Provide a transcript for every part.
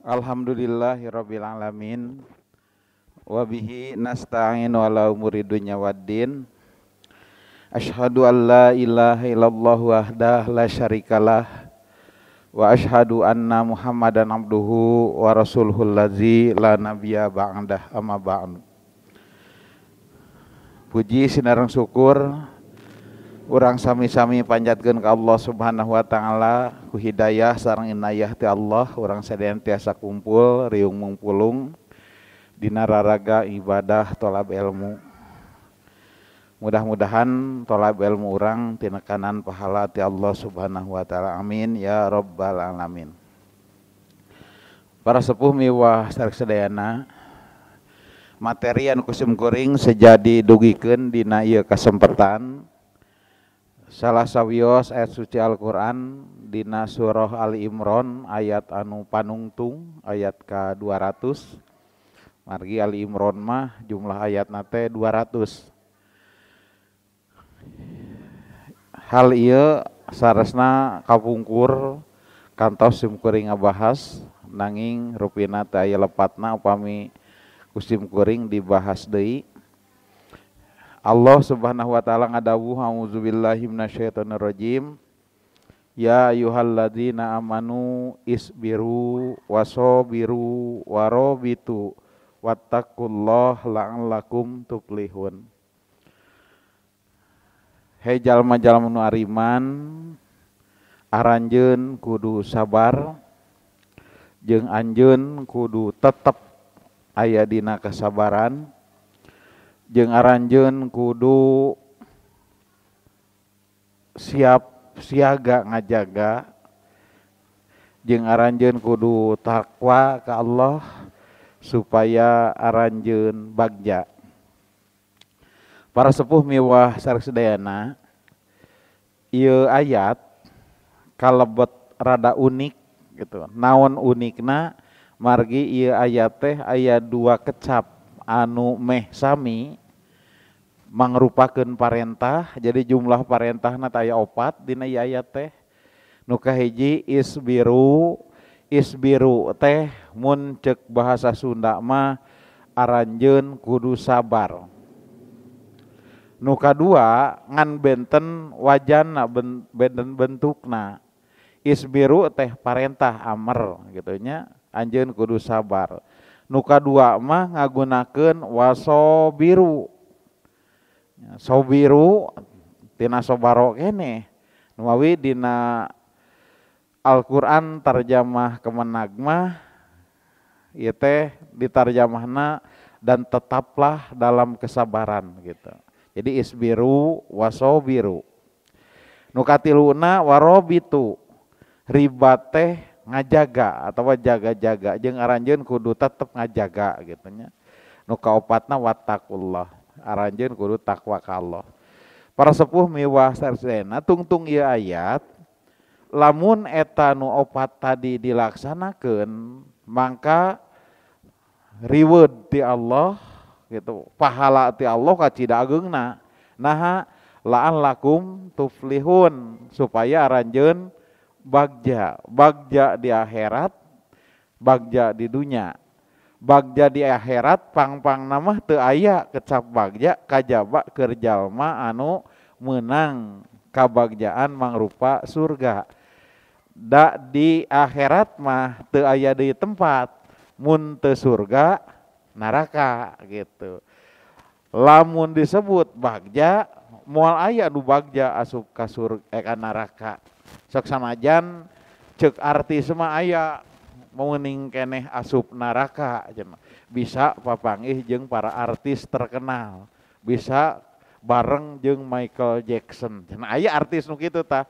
Alhamdulillahirabbil alamin wa bihi nasta'inu ala umuri dunya waddin. Asyhadu an la ilaha illallah wahdahu la syarikalah wa asyhadu anna Muhammadan abduhu wa rasuluhul ladzi la nabiyya ba'dah amma ba'du. Puji sinareng syukur urang sami-sami panjatkeun ka Allah Subhanahu wa taala ku hidayah sareng inayah ti Allah urang sadayana tiasa kumpul riung mungpulung dina raraga ibadah tolab ilmu. Mudah-mudahan tolab ilmu urang tinekanan pahala ti Allah Subhanahu wa taala. Amin ya rabbal alamin. Para sepuh miwah sadayana, materi anu kusum kuring sejadi dugikeun dina ieu kasempatan salah sawios ayat suci Al-Qur'an dina surah Ali Imran ayat anu panungtung ayat ka-200. Margi Ali Imran mah jumlah ayatna teh 200. Hal ieu saresna kapungkur kantos sim kuring ngabahas nanging rupina teh aya lepatna upami kusim kuring dibahas deui. Allah Subhanahu wa taala ngadawuh auzubillahi minasyaitonir rajim. Ya ayyuhalladzina amanu isbiru wasabiru warabitu wattaqullaha la'allakum tuflihun. Hei jalma-jalma nu ariman, aranjeun kudu sabar jeung anjeun kudu tetep aya dina kasabaran. Jeung aranjeun kudu siap siaga ngajaga, jeung aranjeun kudu takwa ka Allah supaya aranjeun bagja. Para sepuh miwah saredayana, ieu ayat kalebet rada unik gitu. Naon unikna? Margi ieu ayat teh aya dua kecap anu meh sami mangrupakeun parentah. Jadi jumlah parentahna teh aya 4 dina ieu ayat teh. Nu kahiji isbiru, isbiru teh mun ceuk bahasa Sunda mah aranjeun kudu sabar. Nu kadua ngan benten wajanna benten bentukna. Isbiru teh parentah amr gitu nya, anjeun kudu sabar. Nu kadua mah ngagunakeun wasobiru. Sobiru tina sobaro kene. Nu mawi dina Al-Qur'an tarjamah Kemenag mah ieu teh ditarjamahna dan tetaplah dalam kesabaran gitu. Jadi isbiru wasobiru. Nu katiluna warobitu. Ribat teh ngajaga atau jaga-jaga jeung aranjeun kudu tetep ngajaga gitu nya. Nu kaopatna wattaqullah, aranjeun kudu takwa ka Allah. Para sepuh miwah saresna tungtung ieu ayat lamun eta nu opat tadi dilaksanakeun mangka riweuh ti Allah gitu, pahala ti Allah kacida ageungna. Naha la'allakum tuflihun, supaya aranjeun bagja, bagja di akhirat, bagja di dunya. Bagja di akhirat pang-pang nama teu aya kecap bagja kajaba keur jalma anu meunang kabagjaan mangrupa surga. Da di akhirat mah teu aya deui tempat, mun teu surga neraka gitu. Lamun disebut bagja moal aya nu bagja asup ka surga ka neraka. Sok sanajan ceuk artis mah aya meuning keneh asup neraka cenah. Bisa papanggih jeung para artis terkenal, bisa bareng jeung Michael Jackson cenah. Aya artis nu kitu tah.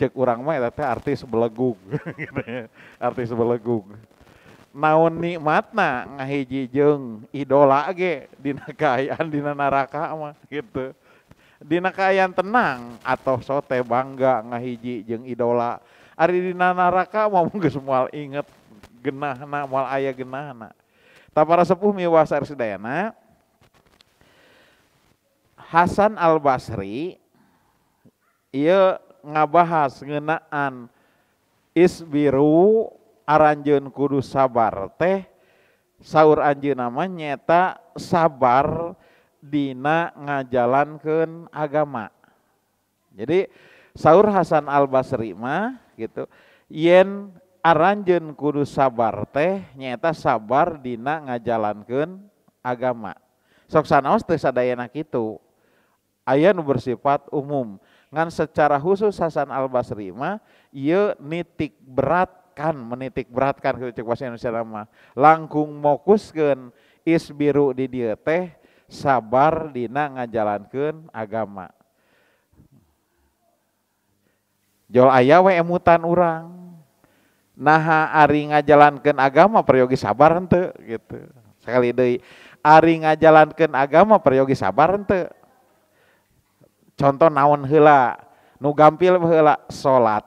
Ceuk urang mah eta teh artis belegung gitu ya. Artis belegung. Naon nikmatna ngahiji jeung idola ge dina kaayaan dina neraka mah gitu. Dina kaayaan tenang atau sote bangga ngahiji jeung idola. Ari dina neraka mah geus moal inget genahna, moal aya genahna. Ta para sepuh miwah saredayana, Hasan Al-Basri ieu ngabahas ngeunaan isbiru aranjeun kudu sabar teh saur anjeunna mah nyeta sabar dina ngajalankeun agama. Jadi saur Hasan Al Basri mah gitu, yen aranjeun kudu sabar teh nyeta sabar dina ngajalankeun agama. Sok sanaos teu sadayana kitu. Aya nu bersifat umum. Ngan secara khusus Hasan Al Basri mah ieu menitik beratkan gitu cek bahasa Indonesia mah. Langkung mokuskeun isbiru di dieu teh sabar dina ngajalankeun agama. Jol aya we emutan urang. Naha ari ngajalankeun agama peryogi sabar henteu gitu. Sekali deui, ari ngajalankeun agama peryogi sabar henteu. Contoh naon heula, nu gampil heula salat.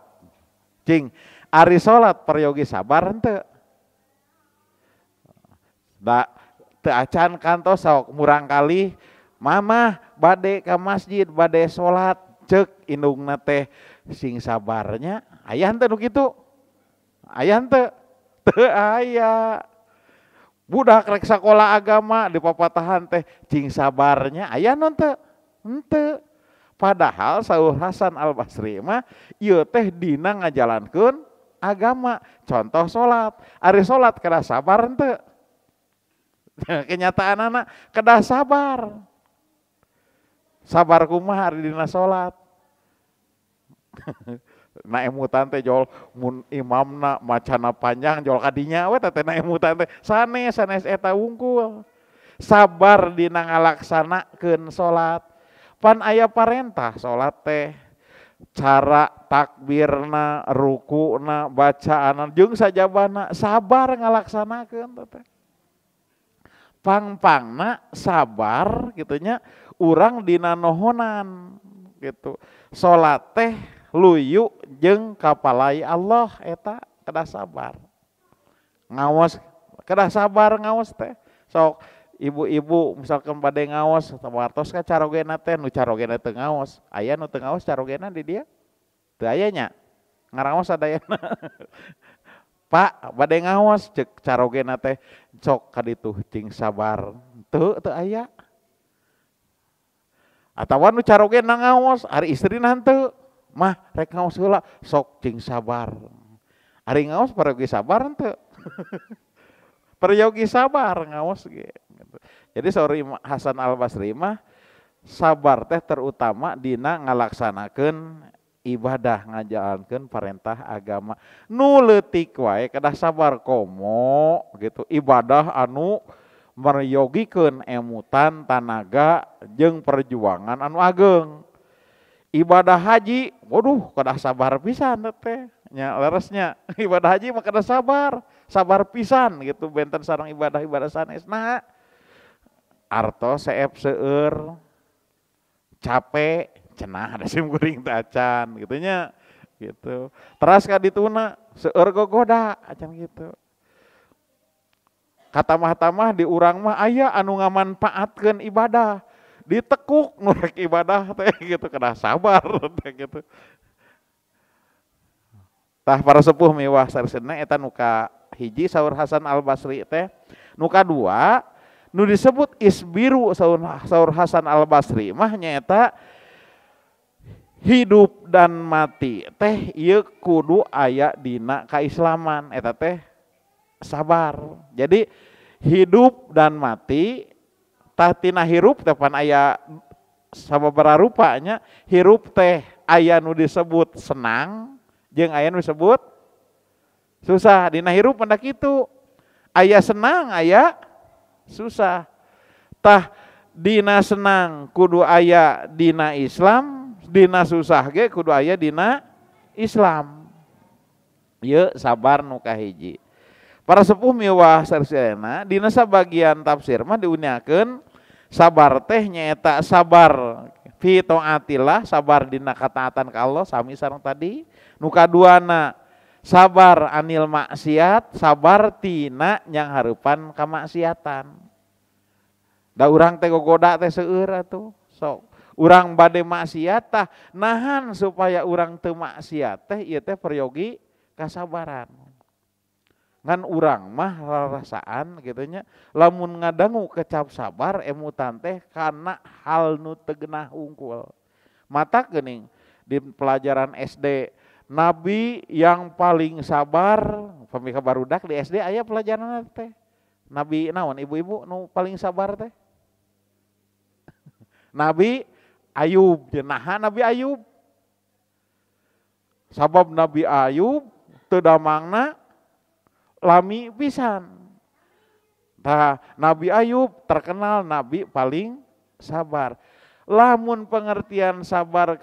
Cing, ari salat peryogi sabar henteu. Da teu acan kantos sok murang kali mamah bade ka masjid bade salat ceuk indungna teh sing sabarnya aya henteu nu kitu? Aya henteu? Teu aya. Budak rek sakola agama di papatahan teh cing sabarnya aya nu henteu? Henteu. Padahal saur Hasan Al Basri mah ieu teh dina ngajalankeun agama. Contoh salat. Ari salat kada sabar henteu? Kenyataanana kada sabar. Sabar kumaha ari dina salat? Na emutan teh jol mun imamna macana panjang jol kadinya we teh na emutan teh sanes eta wungkul. Sabar dina ngalaksanakeun salat. Pan aya parentah salat teh cara takbirna, rukuna, bacaana jeung sajabana sabar ngalaksanakeun teh. Pangpangna sabar gitunya urang dina nohonan gitu. Salat teh luyu jeung kapalai Allah eta kada sabar. Ngaos kada sabar ngaos teh. Sok ibu-ibu misalkan bade ngaos tawartos ka carogena teh nu carogena teu ngaos. Aya nu teu ngaos carogena di dia? Teu aya nya. Ngaraos sadayana. Pak bade ngaos ceuk carogena teh sok ka ditu cing sabar. Teu aya. Atawa nu carogena ngaos ari istrina henteu. Mah rek ngaos heula sok cing sabar. Ari ngaos parogi sabar henteu. Peryogi sabar ngaos ge. Jadi sauri Hasan Al Basri mah sabar teh terutama dina ngalaksanakeun ibadah ngajalankeun parentah agama. Nu leutik wae kedah sabar komo gitu. Ibadah anu meryogikeun emutan tanaga jeung perjuangan anu ageng. Ibadah haji, waduh kedah sabar pisan teh. Nya leresnya ibadah haji mah kedah sabar pisan gitu benten sareng ibadah-ibadah sanesna. Arto seep seueur capek cenah ada sim kuring teh acan gitunya gitu. Teras ka dituna seueur gogoda acan gitu. Katamah-tamah di urang mah aya anu ngamanfaatkeun ibadah. Ditekuk nu rek ibadah teh gitu kedah sabar teh gitu. Tah para sepuh miwah saresna eta nu ka hiji saur Hasan Al Basri teh. Nu kadua nu disebut isbiru saur Hasan Al Basri mah nyaeta hidup dan mati teh ieu kudu aya dina kaislaman eta teh sabar. Jadi hidup dan mati tah tina hirup teh pan aya sababaraha rupanya. Hirup teh aya nu disebut senang jeung aya nu disebut susah. Dina hirup panda kitu aya senang aya susah. Tah dina senang kudu aya dina Islam, dina susah ge kudu aya dina Islam. Ieu sabar nu kahiji. Para sepuh miwah saresna dina sabagian tafsir mah diuniakeun sabar teh nyaeta sabar fi taatillah, sabar dina kataatan ka Allah sami sareng tadi. Nu kaduana sabar anil maksiat, sabar tina yang hareupan kamaksiatan. Da urang teh gogoda teh seueur atuh. Sok urang bade maksiat tah nahan supaya urang teu maksiat teh ieu teh peryogi kasabaran. ngan urang mah rarasaan gitunya lamun ngadangu kecap sabar emutan teh kana hal nu teu geunah hungkul. Mata geuning di pelajaran SD nabi yang paling sabar pamika barudak di SD aya pelajaran teh. Nabi naon ibu-ibu nu paling sabar teh? Nabi Ayub, jenaha Nabi Ayub. Sabab Nabi Ayub teu damangna lami pisan. Tah Nabi Ayub terkenal nabi paling sabar. Lamun pengertian sabar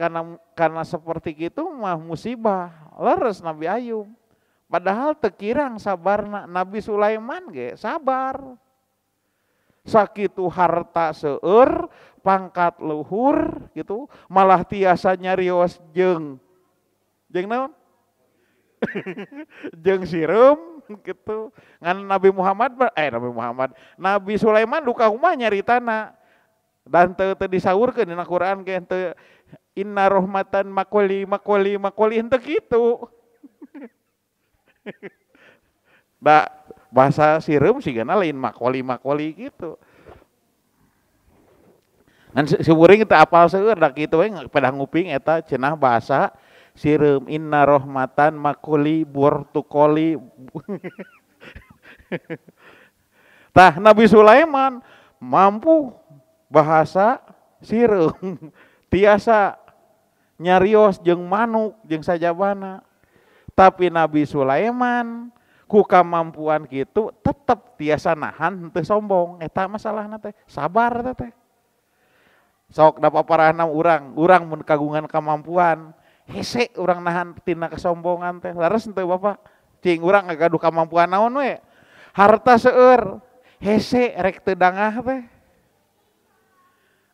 karena seperti itu mah musibah. Leres Nabi Ayub. Padahal tekirang sabarna Nabi Sulaiman ge sabar. Sakitu harta seueur, pangkat luhur gitu, malah tiasa nyarios jeung naon? Jeung sireum gitu. Ngan Nabi Sulaiman duka kumaha nyaritana. Dan teu disaurkeun dina Quran ge teu inna rahmatan makoli henteu kitu. Da bahasa sireum sigana lain makoli gitu. Ngan seueuring teu apal seueur da kitu we pada nguping eta cenah bahasa sireum inna rahmatan makoli burtukoli. Tah Nabi Sulaiman mampu bahasa sireum tiasa nyarios jeung manuk jeung sajabana. Tapi Nabi Sulaiman ku kamampuan kitu tetep tiasa nahan henteu sombong. Eta masalahna teh, sabar teh. Sok da paparanna urang mun kagungan kamampuan, hese urang nahan tina kesombongan teh. Laras henteu Bapak? Cing urang gaduh kamampuan naon we? Harta seueur, hese rek teu dangah teh.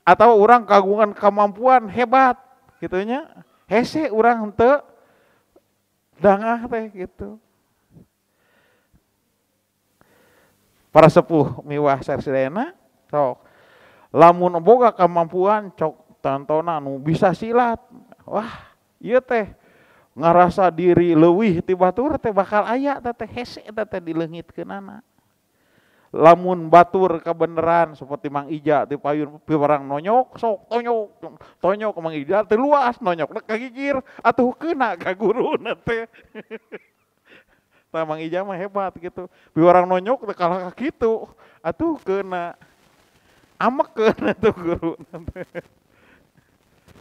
Atau urang kagungan kamampuan hebat gitunya, hese urang henteu dangah teh gitu. Para sepuh miwah sarsidayana sok lamun boga kamampuan cok tantona nu bisa silat. Wah, ieu teh ngarasa diri leuwih ti batur teh bakal aya teh hese teh dileungitkeunana. Lamun batur kebeneran seperti Mang Ija ti payun piwarang nonyok sok tonyok Mang Ija teh luas nonyok kagigir atuh keuna ka guruna teh. Tah Mang Ija mah hebat gitu. Piwarang nonyok teh kalah kitu atuh keuna amekeun atuh guruna teh.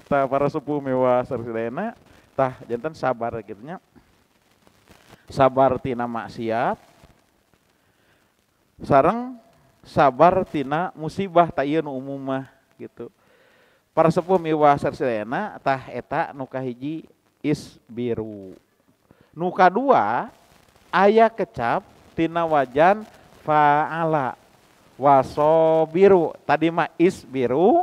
Tah para sepuh mewah sarsidayana tah janten sabar kitu nya. Sabar tina maksiat sareng sabar tina musibah ta ieu nu umum mah gitu. Para sepuh miwah sarsidayana tah eta nu kahiji isbiru. Nu kadua aya kecap tina wajan fa'ala wasobiru. Tadi mah isbiru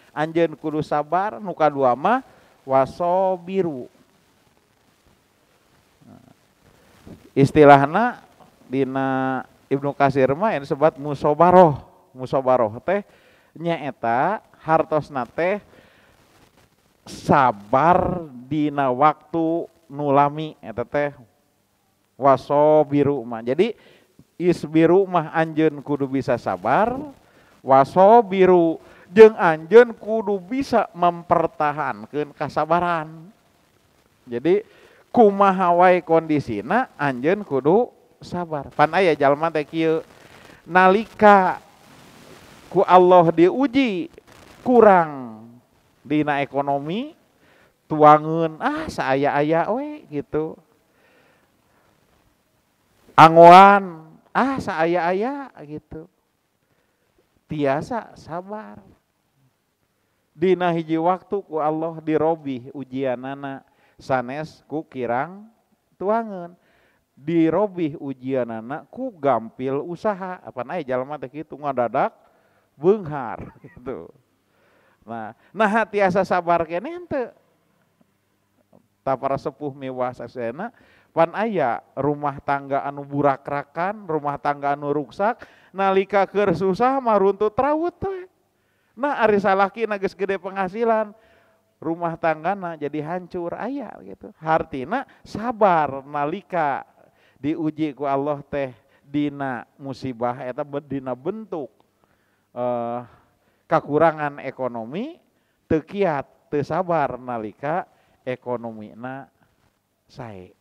anjeun kudu sabar, nu kadua mah wasobiru. Istilahna dina Ibnu Katsir mah yang disebut musobaroh. Musobaroh teh nyaeta hartosna teh sabar dina waktu nulami eta teh wasobiru mah. Jadi isbiru mah anjeun kudu bisa sabar, wasobiru jeung anjeun kudu bisa mempertahankeun kasabaran. Jadi kumaha wae kondisina anjeun kudu sabar. Pan aya jalma teh kieu nalika ku Allah diuji kurang dina ekonomi tuangeun saaya-aya we gitu. Angoan saaya-aya gitu. Tiasa sabar. Dina hiji waktu ku Allah dirobih ujianana sanes ku kirang tuangeun. Dirobih ujianana ku gampil usaha. Apaan aya jalma teh kitu ngadadak beunghar gitu. Nah tiasa sabar keneh henteu. Ta para sepuh mewah sarsidayana pan aya rumah tangga anu burak-rakan, rumah tangga anu ruksak, nalika keur susah mah runtut raut we. Nah ari salaki na geus gede penghasilan, rumah tanggana jadi hancur aya gitu. Hartina sabar nalika diuji ku Allah teh dina musibah eta dina bentuk kakurangan ekonomi teu kiat teu sabar nalika ekonomina sae.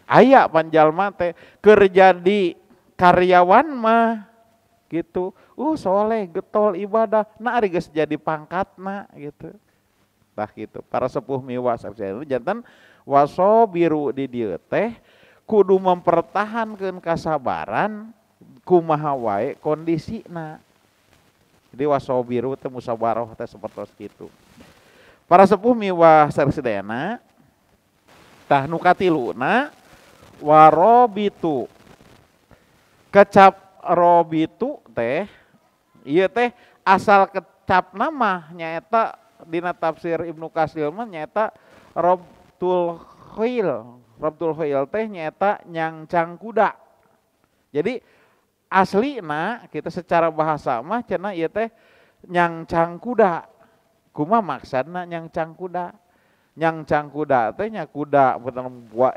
Aya panjalma teh keur jadi karyawan mah gitu. Soleh getol ibadah, nah ari geus jadi pangkatna gitu. Tah gitu. Para sepuh miwa sareng janten wasobiru di dieu teh kudu mempertahankeun kasabaran kumaha wae kondisina. Jadi wasobiru teh musabaroh teh sapertos kitu. Para sepuh miwa sareng sedayana tah nu katiluna warobitu kecap robitu teh ieu teh asal kecapna mah nyaeta dina tafsir Ibnu Katsir mah nyaeta robtul khail teh nyaeta nyangcang kuda. Jadi aslina kita secara bahasa mah cenah ieu teh nyangcang kuda. Kumaha maksudna nyangcang kuda? Nyangcang kuda teh nya kuda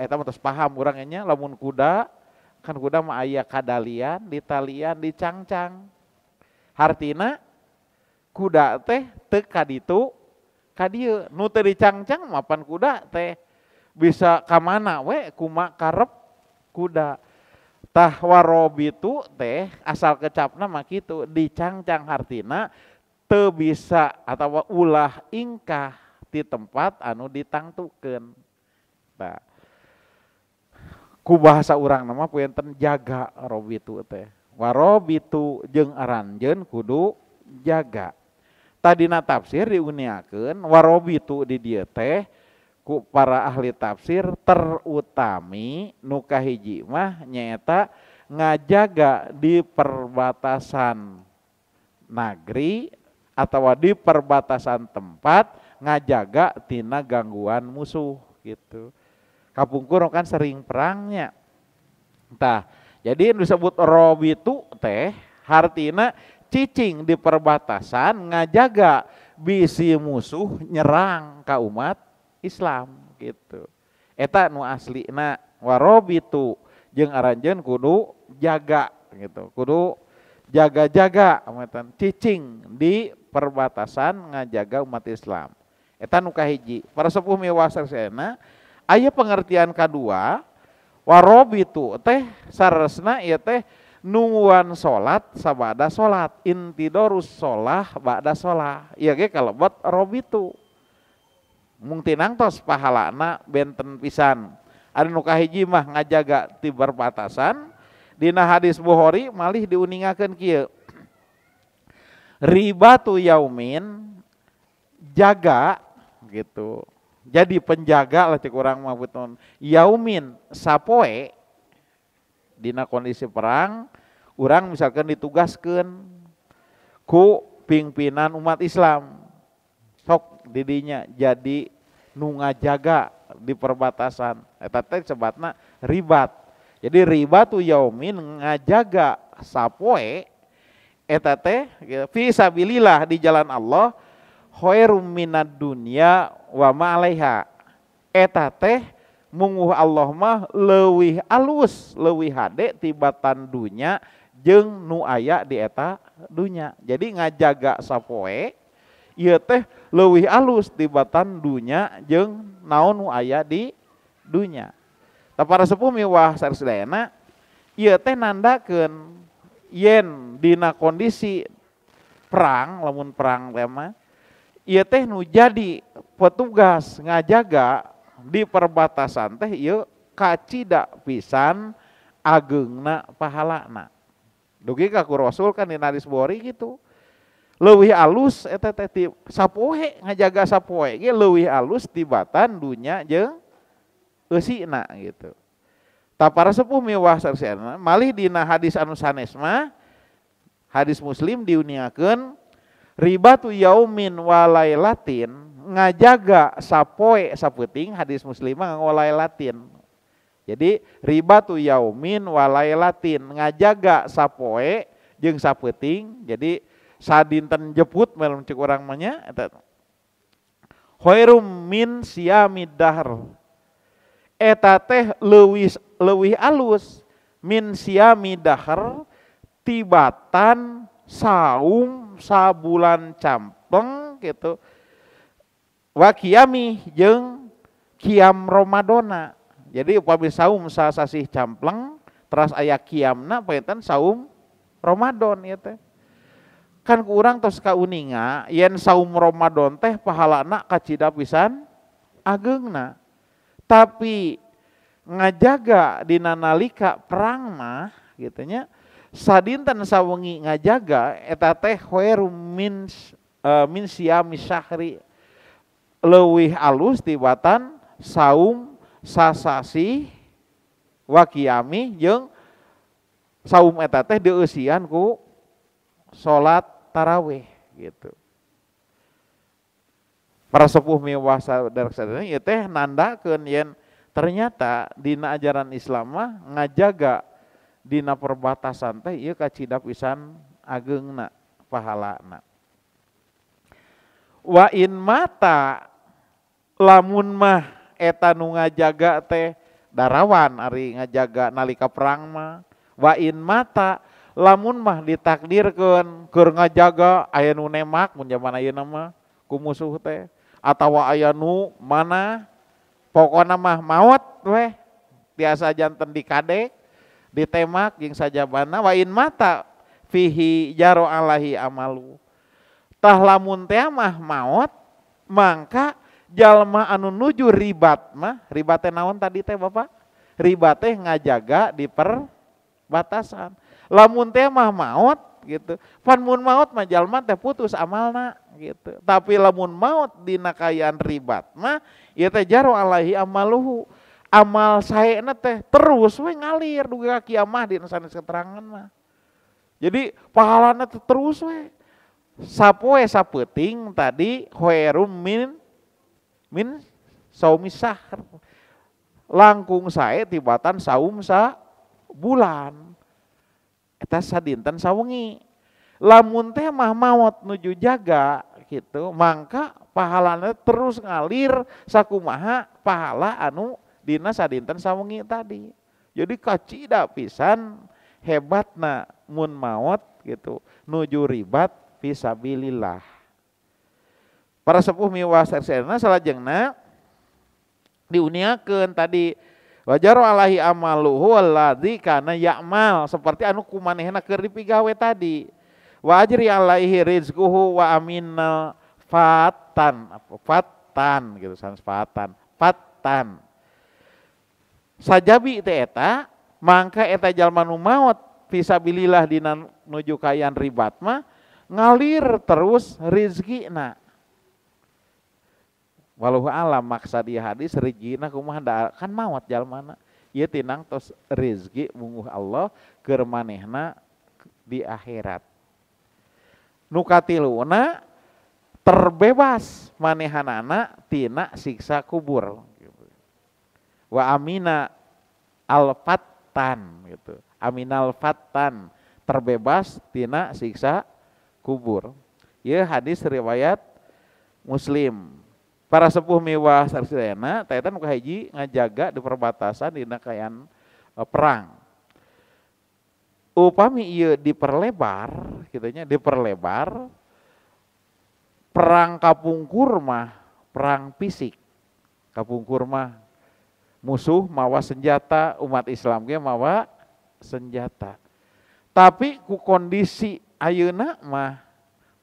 eta mah tos paham urang nya lamun kuda kan kuda mah aya kadalian, ditalian, dicangcang. Hartina kuda teh teu kaditu ka dieu. Nu teu dicangcang mapan kuda teh bisa ka mana we kuma karep kuda. Tah warobitu teh asal kecapna mah kitu dicangcang hartina teu bisa atawa ulah ingkah di tempat anu ditangtukeun. Nah, ku bahasa urang nama puenten jaga robitu teh. Warobitu jeung aranjeun kudu jaga. Tadina tafsir diuniakeun warobitu di dieu teh ku para ahli tafsir terutami nu kahiji mah nyaeta ngajaga di perbatasan nagri atawa di perbatasan tempat ngajaga tina gangguan musuh gitu. Kapungkur kan sering perangnya. Tah, jadi disebut robitu teh hartina cicing di perbatasan ngajaga bisi musuh nyerang ka umat Islam gitu. Eta nu aslina warobitu jeung aranjeun kudu jaga gitu. Kudu jaga-jaga cicing di perbatasan ngajaga umat Islam. Eta nu kahiji. Para sepuh miwa sareng aya pengertian kadua warobitu teh saresna ieu teh nungguan salat sabada salat intidorus shalah ba'da shalah. Ieu ge kalebet robitu. Mung tinangtos pahalana benten pisan. Anu nu kahiji mah ngajaga ti perbatasan. Dina hadis Bukhari malih diuningakeun kieu. Ribatu yaumin jaga gitu. Jadi penjaga lah cek urang mah beton. Yaumin sapoe dina kondisi perang, urang misalkan ditugaskeun ku pimpinan umat Islam. Sok didinya jadi nu ngajaga di perbatasan. Eta teh sebatna ribat. Jadi ribatu yaumin ngajaga sapoe eta teh fi sabilillah di jalan Allah khairum minad dunya wa ma 'alaiha. Eta teh munguh Allah mah leuwih alus, leuwih hade tibatan dunya jeung nu aya di eta dunya. Jadi ngajaga sapoe ieu teh leuwih alus tibatan dunya jeung naon nu aya di dunya. Tah para sepuh miwah sareng ieu teh nandakeun yen dina kondisi perang, lamun perang teh mah ieu teh nu jadi petugas ngajaga di perbatasan teh ieu kacida pisan ageungna pahalana. Dugi ka ku Rasul kan dina hadis Bukhari gitu. Leuwih alus eta teh ti sapoe ngajaga sapoe ge leuwih alus tibatan dunya jeung eusina gitu. Tah para sepuh miwah sareng malih dina hadis anu sanes mah hadis Muslim diuniakeun ribatu yaumin walailatin ngajaga sapoe sapeuting hadis Muslim nganggo lailatin. Jadi ribatu yaumin walailatin ngajaga sapoe jeung sapeuting. Jadi sadinten jeput melem cek urang mah nya eta khairum min siyamid dahr. eta teh leuwih alus min siami dahar tibatan saum sabulan campleng gitu wa qiyami jeung qiyam Ramadana. Jadi upami saum sasasih campleng teras aya qiyamna paetan saum Ramadan ieu teh. Kan ku urang tos kauninga yen saum Ramadan teh pahalana kacida pisan ageungna. Tapi ngajaga dina nalika perang mah gitu nya sadinten sawengi ngajaga eta teh khairum min siyami syahri leuwih alus tibatan saum sasasi wa qiyami jeung saum eta teh dieusian ku salat tarawih gitu. Para sepuh miwah sadaya ieu teh nandakeun yen ternyata dina ajaran Islam mah ngajaga dina perbatasan teh ieu kacida pisan ageungna pahalana. Wa in mata lamun mah eta nu ngajaga teh darawan ari ngajaga nalika perang mah. Wa in mata lamun mah ditakdirkeun keur ngajaga aya nu nemak mun zaman ayeuna mah ku musuh teh atawa aya nu mana pokona mah maot weh tiasa janten dikadek ditemak jeung sajabana wa in mata fihi jaro alahi amalu tah lamun teh mah maot mangka jalma anu nuju ribat mah ribat teh naon tadi teh Bapak ribat teh ngajaga di perbatasan lamun teh mah maot gitu pan mun maot mah jalma teh putus amalna gitu tapi lamun maot dina kayaan ribat mah ieu teh jaro alaihi amaluhu amal saena teh terus we ngalir dugi ka kiamah dina sanes keterangan mah jadi pahalana teh terus we sapoe sapeuting tadi khairum min saumi syahr langkung sae tibatan saum sa bulan eta sadinten sawengi lamun teh mah maot nuju jaga gitu mangka pahalana terus ngalir sakumaha pahala anu dina sadinten sawengi tadi jadi kacida pisan hebatna mun maot gitu nuju ribat fisabilillah. Para sepuh miwah sarsena salajengna diuniakeun tadi wajaru alaihi amaluhu alladzi kana ya'mal seperti anu kumanehna keur dipigawe tadi. Wa ajri alaihi rizquhu wa aminal fatan gitu sans fatan sajabi teh eta mangka eta jalma nu maot fisabilillah dina nuju kayan ribat mah ngalir terus rizkina walau alam maksad ieu hadis rizkina kumaha kan maot jalmana ieu tinang tos rizki mungguh Allah keur manehna di akhirat nu katiluna terbebas manehanana tina siksa kubur wa amina al-fattan gitu aminal fattan terbebas tina siksa kubur ieu hadis riwayat Muslim. Para sepuh miwah sarsidayana taetan nu kahiji ngajaga di perbatasan dina kayan perang upami ieu diperlebar kitunya diperlebar perang kapungkur mah perang fisik kapungkur mah musuh mawa senjata umat Islam ge mawa senjata tapi ku kondisi ayeuna mah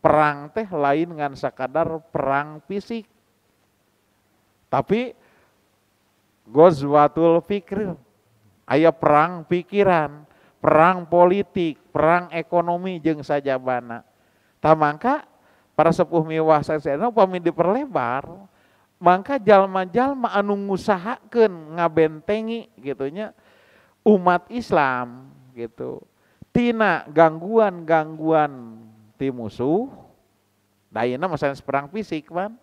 perang teh lain ngan sakadar perang fisik tapi gozwatul fikr aya perang pikiran perang politik perang ekonomi jeung sajabana tamangka para sepuh miwah sanesna upami diperlebar mangka jalma-jalma anu ngusahakeun ngabentengi gitunya umat Islam gitu tina gangguan-gangguan ti musuh dayeuna mah sanes perang fisik man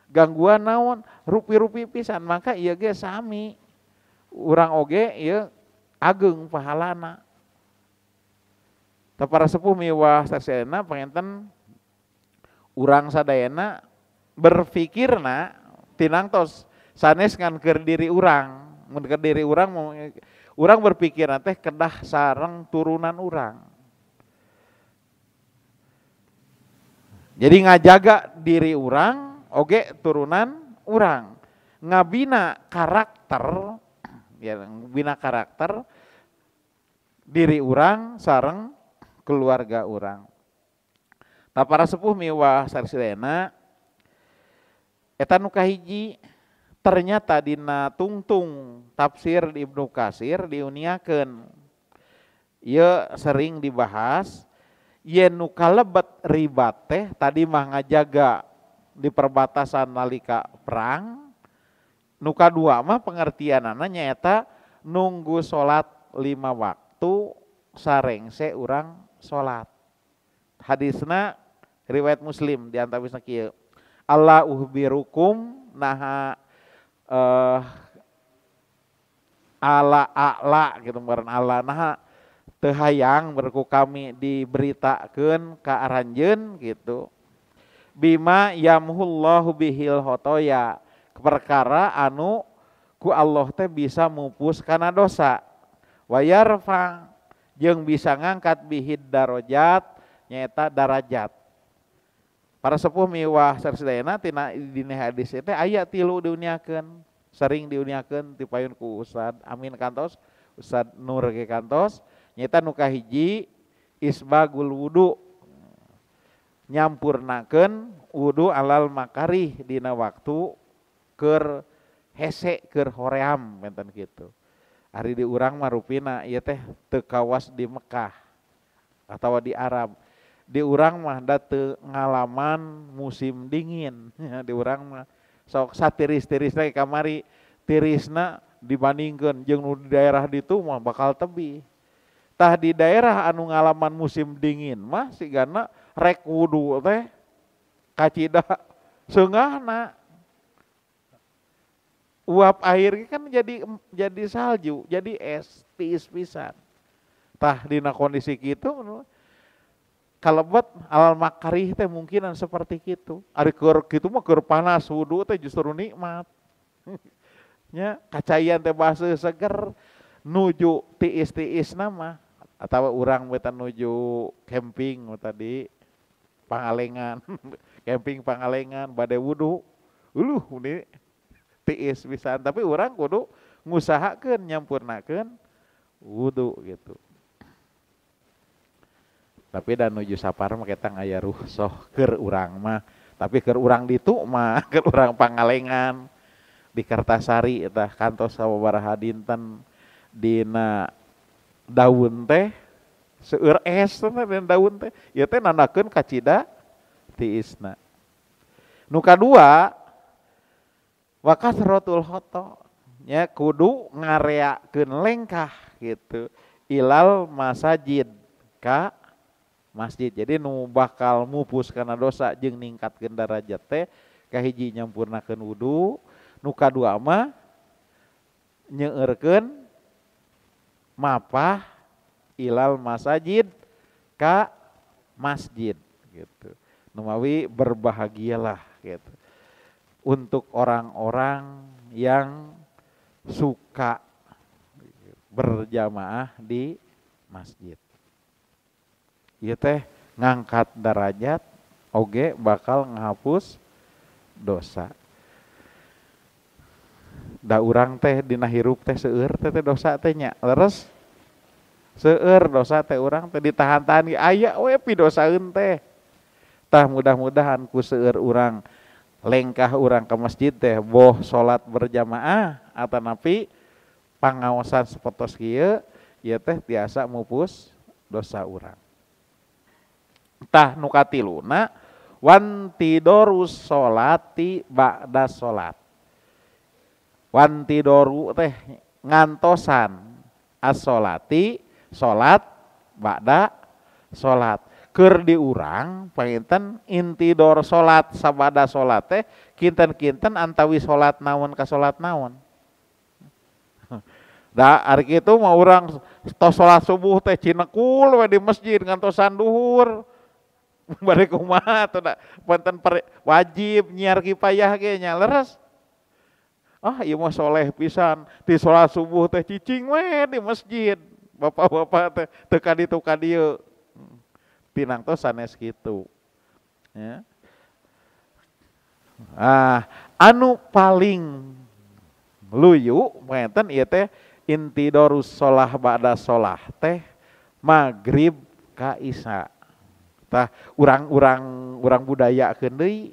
gangguan naon rupi-rupi pisan maka ieu ge sami urang oge ieu ageung pahalana tah para sepuh miwah sanesna panginten urang sadayana berfikirna tinang tos sanes ngan keur diri urang mun ke diri urang berpikir teh kedah sareng turunan urang. Jadi ngajaga diri urang oge turunan urang. Ngabina karakter ya bina karakter diri urang sareng keluarga urang. Tah para sepuh miwah sarsidayana eta nu kahiji ternyata dina tungtung tafsir di Ibnu Katsir diuniakeun ieu sering dibahas yen nu kalebet ribat teh tadi mah ngajaga di perbatasan nalika perang, nu kadua mah pengertianana nyaeta nunggu salat 5 waktu sarengse urang salat. Hadisna riwayat Muslim di antawisna kieu. Allah uhbirukum naha ala a'la gitu meureun Allah naha teu hayang berku kami diberitakeun ka aranjeun gitu. Bima yamhullahu bihil khotoya, perkara anu ku Allah teh bisa mupus kana dosa. Wa yarfa jeung bisa ngangkat bihid darajat nyaeta darajat. Para sepuh miwah sarsidayana tina dina hadis teh aya 3 diuniakeun, sering diuniakeun ti payun ku Ustad Amin kantos, Ustad Nur ge kantos, nyaeta nu kahiji isbagul wudu, nyampurnakeun wudu alal makarih dina waktu keur hese keur hoream benten kitu. Ari di urang mah rupina ieu teh teu kawas di Mekah atawa di Arab. Di urang mah da teu ngalaman musim dingin. Di urang mah sok satiris-tiris lagi kamari tirisna dibandingkeun jeung nu di daerah ditu mah bakal tebih. Tah di daerah anu ngalaman musim dingin mah sigana rek wudu teh kacida seunggahna uap air kan jadi salju, jadi es, tiis pisan. Tah dina kondisi kitu kalebet alal makarih teh mungkinan seperti kitu. Ari keur kitu mah keur panas wudu teh justru nikmat. Nya kacayan teh baseuh seger nuju tiis-tiisna mah atawa urang beta nuju camping tadi Pangalengan, camping Pangalengan bade wudu, ini tiis pisan, tapi urang kudu ngusahakeun nyampurnakeun wudu gitu. Tapi dan nuju sapar mah ketang aya ruhsoh keur urang mah, tapi keur urang ditu mah keur urang Pangalengan di Kartasari eta kantos sababaraha dinten dina daun teh seueur es teh dan daun teh ieu teh nandakeun kacida tiisna. Nu kadua wa kasratul khoto nya kudu ngareakeun lengkah gitu ilal masajid ka masjid. Jadi nu bakal mupus kana dosa jeung ningkatkeun darajat teh kahiji nyampurnakeun wudu, nu kadua mah nyeueurkeun mapah ilal masajid ka masjid gitu. Numawi berbahagialah gitu. Untuk orang-orang yang suka berjamaah di masjid. Ieu teh ngangkat darajat oge bakal ngahapus dosa. Da urang teh dina hirup teh seueur teh dosa teh nya leres. Seueur dosa teh urang teh ditahan-tahan aya we pidosaeun teh. Tah mudah-mudahan ku seueur urang lengkah urang ke masjid teh boh salat berjamaah atanapi pangaosan sapotos kieu ieu teh tiasa mupus dosa urang. Tah nu katiluna wantidorus sholati ba'da sholat. Wantidoru teh ngantosan as-sholati sholat ba'da sholat. Keur diurang painten intidor sholat sabada sholat teh kinten-kinten antawi sholat naon ka sholat naon. Da ari kitu mah urang tos sholat subuh teh cinekul we di masjid ngantosan duhur. Bari kumaha atuh da panten wajib nyiar kifayah ge nya leres. Ah ieu mah soleh pisan, ti salat subuh teh cicing we di masjid. Bapak-bapak teh teu ka ditu ka dieu. Pinang tos sanes kitu. Ya. Anu paling luyu ngeten ieu teh intidorus sholah ba'da sholah teh magrib ka isya. Tah urang budayakeun deui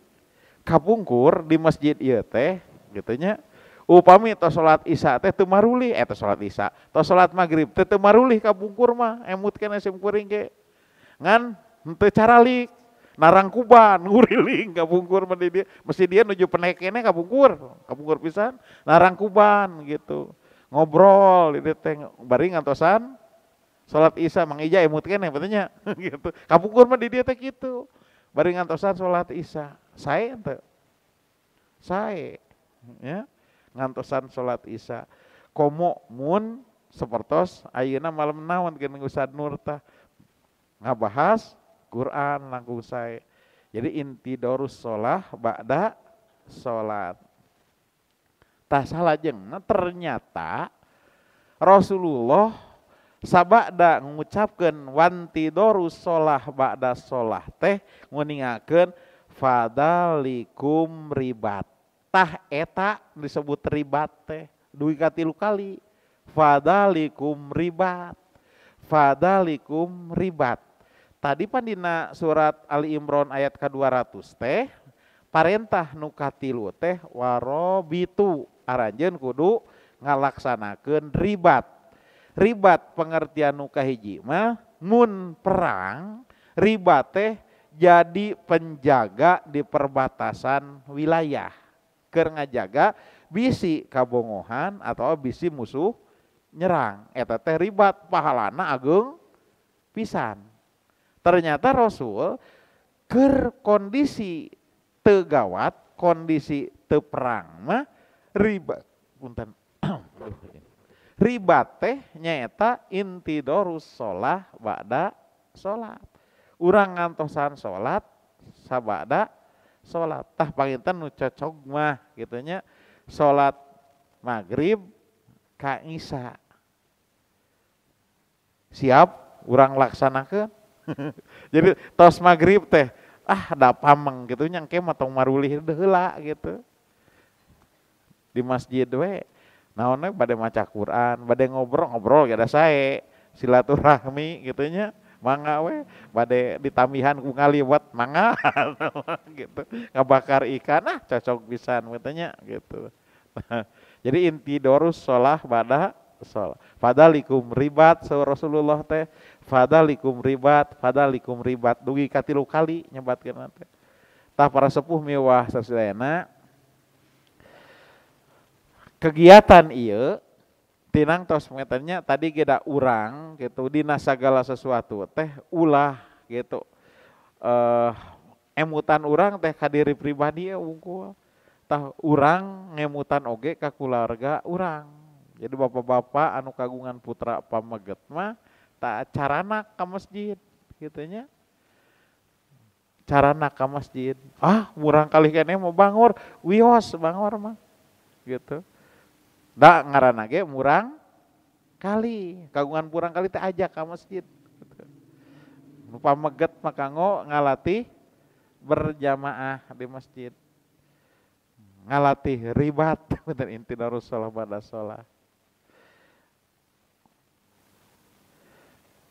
kapungkur di masjid ieu teh kitu nya. Upami tos salat isya teh teu marulih tos salat isya, tos salat magrib teh teu marulih kapungkur mah emut keneh sim kuring ge. Ngan henteu caralik narangkuban nguriling kapungkur mah di dia mesti dia nuju penek keneh kapungkur pisan narangkuban gitu. Ngobrol di dieu teh bari ngantosan salat isya Mang Ija emut keneh betulnya gitu. Kapungkur mah di dieu teh kitu. Bari ngantosan salat isya. Sae teu? Sae. Ya. Ngantosan salat isya. Komo mun sapertos ayeuna malam naon geuning Ustad Nur tah ngabahas Quran langkung sae. Jadi intidorus sholah ba'da sholat. Tah salajengna ternyata Rasulullah sabada ngucapkeun wantidorus sholah ba'da sholah teh nguningakeun fadalikum ribat. Tah eta disebut ribat teh dugi ka 3 kali. Fadalikum ribat. Fadalikum ribat. Tadi pan dina surat Ali Imran ayat ke-200 teh parentah nu katilu teh warobitu aranjeun kudu ngalaksanakeun ribat. Ribat pengertian nu kahiji mah mun perang ribat teh jadi penjaga di perbatasan wilayah keur ngajaga bisi kabongohan atau bisi musuh nyerang eta teh ribat pahalana ageung pisan. Ternyata Rasul keur kondisi teu gawat, kondisi teu perang mah ribat. Punten. Ribat teh nyaeta intidorus sholah ba'da sholat. Urang ngantosan sholat sabada sholat. Tah panginten nu cocok mah kitu nya sholat magrib ka isya. Siap urang laksanakeun. Jadi tos magrib teh da pameng gitu nyangke matong marulih heula gitu. Di masjid we naon we bade maca Quran, bade ngobrol gada sae, silaturahmi gitu nya. Mangga we bade ditamihan ku ngaliwat mangga gitu. Ngabakar ikan cocok pisan katanya gitu. Jadi intidorus sholah ba'da sholat. Fadalikum ribat Rasulullah teh. Fadalikum ribat dugi ka 3 kali nyebatkeun teh. Tah para sepuh miwah sasadayana kegiatan ieu tinang tos mengetannya tadi geda urang gitu dina sagala sesuatu teh ulah gitu. Emutan urang teh ka diri pribadi wungkul. Tah urang ngemutan oge ka keluarga urang. Jadi bapak-bapak anu kagungan putra pameget mah tak carana ka masjid gitu nya. Carana ka masjid. Murang kali keneh mau bangor, wios bangor mah. Gitu. Da ngaranna ge murang kali, kagungan purang kali teh ajak ka masjid gitu. Nu pameget mah kanggo ngalatih berjamaah di masjid. Ngalatih ribat bener intidorus sholah ba'da sholah.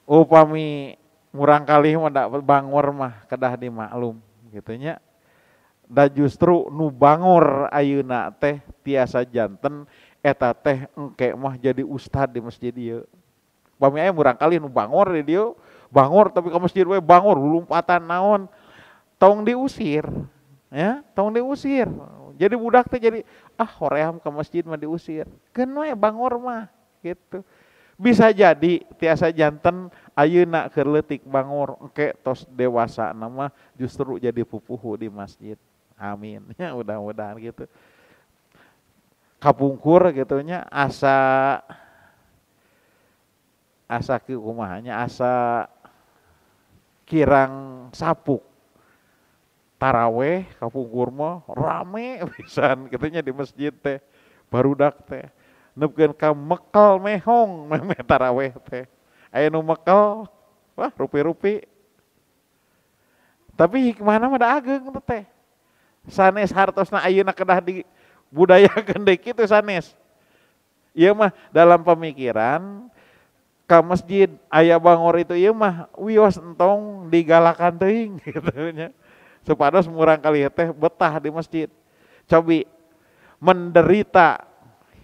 Upami murang kali mah da bangor mah kedah dimaklum gitu nya. Da justru nu bangor ayeuna teh tiasa janten eta teh engke mah jadi ustad di masjid ieu. Upami aya murang kali nu bangor di dieu, bangor tapi ka masjid we bangor lompatan naon tong diusir. Ya, tong diusir. Jadi budak teh jadi hoream ke masjid mah diusir. Keun we bangor mah gitu. Bisa jadi tiasa janten ayeuna keur leutik bangor engke tos dewasa nama justru jadi pupuhu di masjid. Amin. Ya mudah-mudahan gitu. Kapungkur gitu nya asa kumahanya asa kirang sapuk. Taraweh kapungkur mah rame pisan kitu nya di masjid teh. barudak teh neupkeun ka mekel mehong meme taraweh teh aya nu mekel wah rupi-rupi tapi hikmahna mah da ageung teh sanes hartosna ayeuna kedah dibudayakeun deui kitu sanes ieu mah dalam pemikiran ka masjid aya bangor itu ieu mah wios entong digalakan teuing gitu nya supados murang kali teh betah di masjid cobi menderita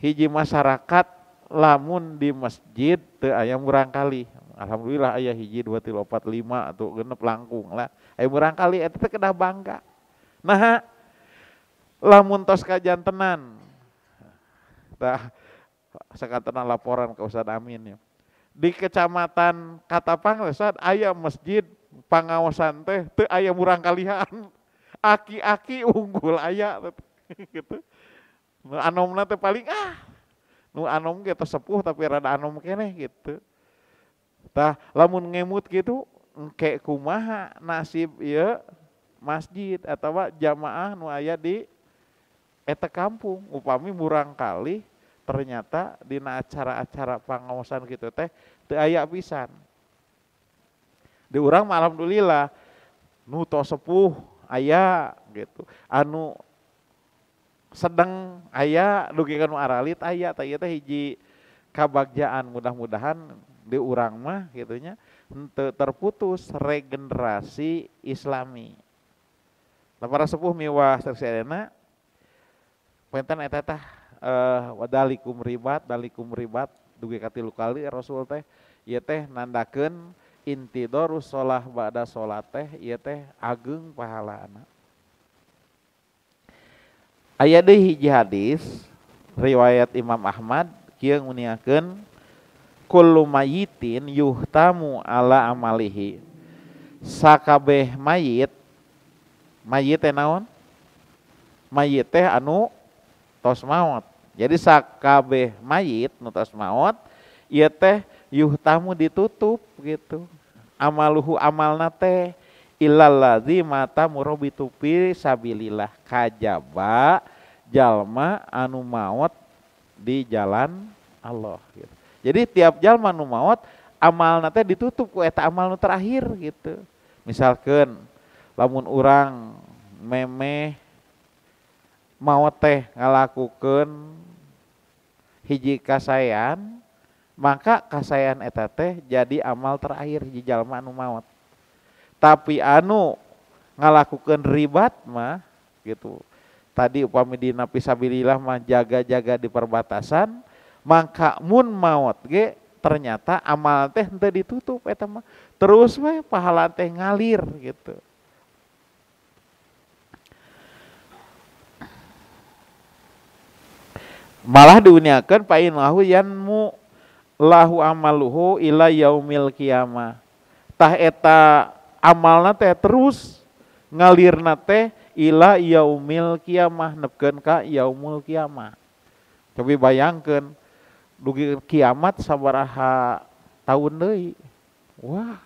hiji masyarakat lamun di masjid teu aya murang kali alhamdulillah aya hiji 2 3 4 5 atuh genep langkung lah aya murang kali eta teh kedah bangga nah lamun tos kajantenan tah sakatana laporan ke Ustaz Amin ya di kecamatan Katapang Ustaz aya masjid pangaosan teh teu aya murang kalihan aki-aki unggul aya gitu nu anomna teh paling nu anom ge teh sepuh tapi rada anom keneh gitu tah lamun ngemut gitu engke kumaha nasib ieu masjid atawa jamaah nu aya di eta kampung upami murang kali ternyata dina acara-acara pangaosan gitu teh teu aya pisan di urang mah alhamdulillah nu tos sepuh aya gitu anu sedang aya dugi kanu aralit aya tah ieu teh hiji kabagjaan mudah-mudahan di urang mah gitunya henteu terputus regenerasi islami. Lah para sepuh miwah saksena penten eta tah wadalikum ribat dugi ka 3 kali Rasul teh ieu teh nandakeun intidorus shalah ba'da shalat teh ieu teh ageung pahalana. Aya deui hiji hadis riwayat Imam Ahmad kieu nguniakeun kullu mayitin yuhtamu ala amalihi. Sakabeh mayit teh naon? Mayit teh anu tos maot. Jadi sakabeh mayit nu tos maot ieu teh yuhtamu ditutup gitu. Amaluhu amalna teh illalladzi mata murabitu fi sabilillah kajaba jalma anu maot di jalan Allah gitu. Jadi tiap jalma anu maot amalna teh ditutup ku eta amal nu terakhir gitu. Misalkeun lamun urang memeh maot teh ngalakukeun hiji kasayan maka kasayan eta teh jadi amal terakhir hiji jalma anu maot. Tapi anu ngalakukeun ribat mah gitu. Tadi upami dina fisabilillah mah jaga-jaga di perbatasan, maka mun maot ge ternyata amal teh henteu ditutup eta mah. Terus we pahala teh ngalir gitu. Malah diuniakeun fa innahu yanmu lahu amaluhu ila yaumil qiyamah. Tah eta amalna teh terus ngalirna teh ila yaumil qiyamah nepkeun ka yaumul qiyamah. Cobi bayangkeun dugi kiamat sabaraha taun deui. Wah.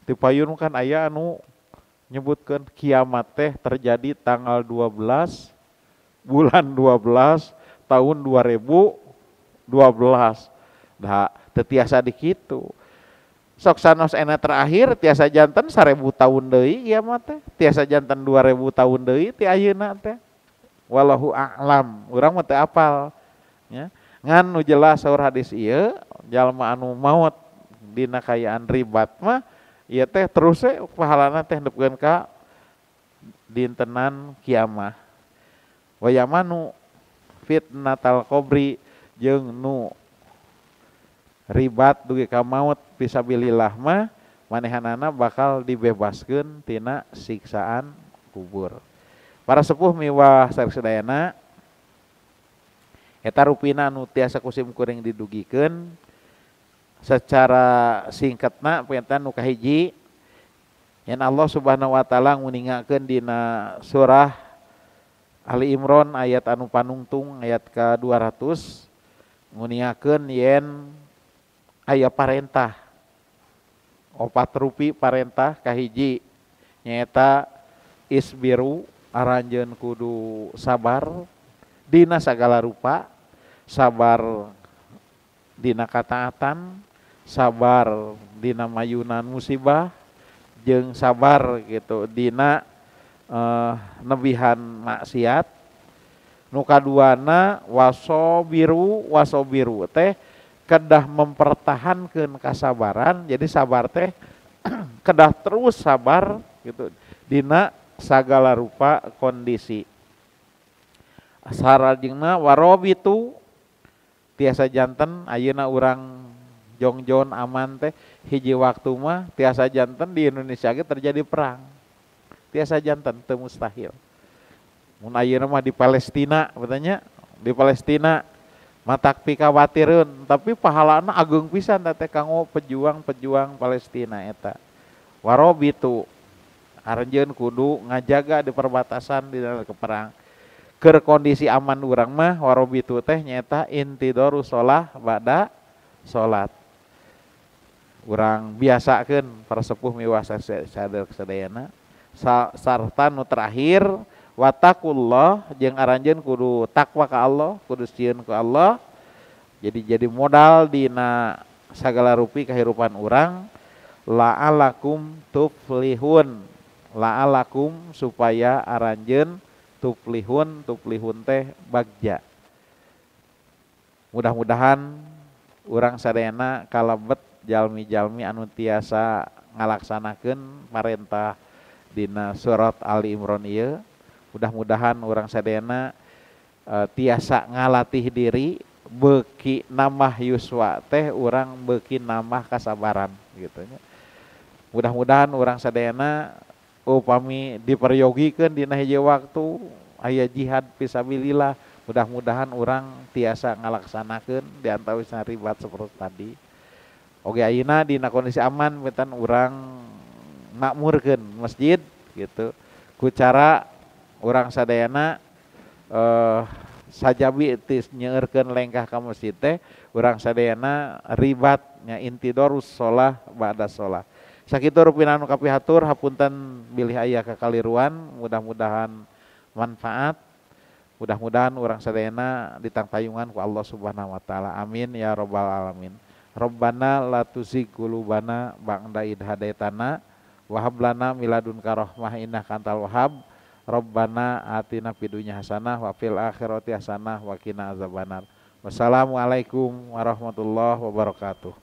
Ti payun kan aya anu nyebutkeun kiamat teh terjadi tanggal 12 bulan 12 tahun 2012. Nah, teu tiasa dikitu. Sok sanos ena terakhir tiasa janten 1000 tahun deui ieu mah teh tiasa janten 2000 tahun deui ti ayeuna teh wallahu a'lam urang mah teu apal nya ngan nu jelas saur hadis ieu jalma anu maot dina kayaan ribat mah ieu teh terus we pahalana teh nepkeun ka dintenan kiamah wa yamanu fitnatal qabri jeung nu ribat dugi ka maut fisabilillah mah manehanana bakal dibebaskeun tina siksaan kubur. Para sepuh miwah saresadayana eta rupina anu tiasa kusim kuring didugikeun secara singkatna pentan nu kahiji yen Allah Subhanahu wa taala nguningakeun dina surah Ali Imran ayat anu panungtung ayat ka 200 nguningakeun yen aya parentah 4 rupi parentah kahiji nyaeta isbiru aranjeun kudu sabar dina sagala rupa sabar dina kataatan, sabar dina mayunan musibah, jeung sabar gitu dina nebihan maksiat. Nu kaduana wasobiru teh kedah mempertahankeun kasabaran. Jadi sabar teh kedah terus sabar gitu dina sagala rupa kondisi. Sarajengna warobitu tiasa janten ayeuna urang jongjon aman teh hiji waktu mah tiasa janten di Indonesia ge terjadi perang. Tiasa janten teu mustahil. Mun ayeuna mah di Palestina katanya, di Palestina matak pikawatirun tapi pahalana agung pisan teh kanggo pejuang-pejuang Palestina eta. Warobitu aranjeun kudu ngajaga di perbatasan di dalam perang. Keur kondisi aman urang mah warobitu teh nyaeta intidoru sholah ba'da sholat. Urang biasakeun para sepuh miwah sadayana sarta nu terakhir watakullah jeung aranjeun kudu takwa ka Allah, kudu sieun ka Allah. Jadi modal dina sagala rupi kahirupan urang. La'alakum tuflihun. La'alakum supaya aranjeun tuflihun teh bagja. Mudah-mudahan urang sadayana kalebet jalmi-jalmi anu tiasa ngalaksanakeun parentah dina surat Ali Imran ieu. Mudah-mudahan orang sadayana tiasa ngalatih diri beuki nambah yuswa teh urang beuki nambah kasabaran gitu nya. Mudah-mudahan orang sadayana upami diperyogikeun dina hiji waktu aya jihad fisabilillah, mudah-mudahan orang tiasa ngalaksanakeun di antawisna ribat seperti tadi. Oge ayeuna dina kondisi aman betan urang makmurkeun masjid gitu ku cara urang sadayana sajabi tis nyeueurkeun lengkah ka masjid teh urang sadayana ribat nya intidorus sholah ba'da sholah. Sakitu rupina anu kapihatur hapunten bilih aya kakaliruan, mudah-mudahan manfaat. Mudah-mudahan urang sadayana ditangtayungan ku Allah Subhanahu wa taala. Amin ya rabbal alamin. Rabbana la tuzigh qulubana ba'da idh hadaitana wa hab lana min ladunka rahmah innaka antal wahhab. Rabbana atina fid dunya hasanah wa fil akhirati hasanah wa qina azabannar. Wassalamualaikum warahmatullahi wabarakatuh.